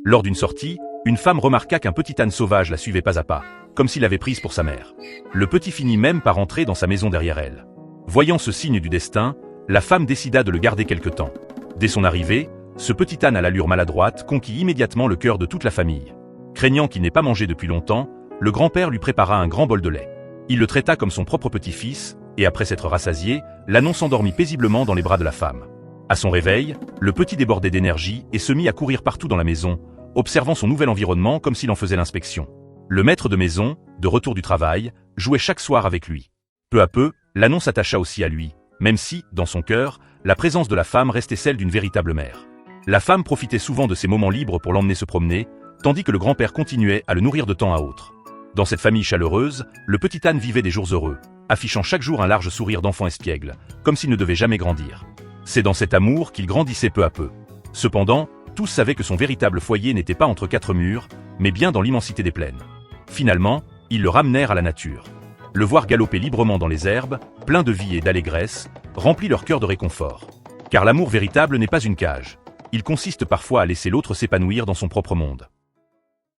Lors d'une sortie, une femme remarqua qu'un petit âne sauvage la suivait pas à pas, comme s'il l'avait prise pour sa mère. Le petit finit même par entrer dans sa maison derrière elle. Voyant ce signe du destin, la femme décida de le garder quelque temps. Dès son arrivée, ce petit âne à l'allure maladroite conquit immédiatement le cœur de toute la famille. Craignant qu'il n'ait pas mangé depuis longtemps, le grand-père lui prépara un grand bol de lait. Il le traita comme son propre petit-fils, et après s'être rassasié, l'ânon s'endormit paisiblement dans les bras de la femme. À son réveil, le petit débordait d'énergie et se mit à courir partout dans la maison, observant son nouvel environnement comme s'il en faisait l'inspection. Le maître de maison, de retour du travail, jouait chaque soir avec lui. Peu à peu, l'ânon s'attacha aussi à lui, même si, dans son cœur, la présence de la femme restait celle d'une véritable mère. La femme profitait souvent de ses moments libres pour l'emmener se promener, tandis que le grand-père continuait à le nourrir de temps à autre. Dans cette famille chaleureuse, le petit âne vivait des jours heureux, affichant chaque jour un large sourire d'enfant espiègle, comme s'il ne devait jamais grandir. C'est dans cet amour qu'il grandissait peu à peu. Cependant, tous savaient que son véritable foyer n'était pas entre quatre murs, mais bien dans l'immensité des plaines. Finalement, ils le ramenèrent à la nature. Le voir galoper librement dans les herbes, plein de vie et d'allégresse, remplit leur cœur de réconfort. Car l'amour véritable n'est pas une cage. Il consiste parfois à laisser l'autre s'épanouir dans son propre monde.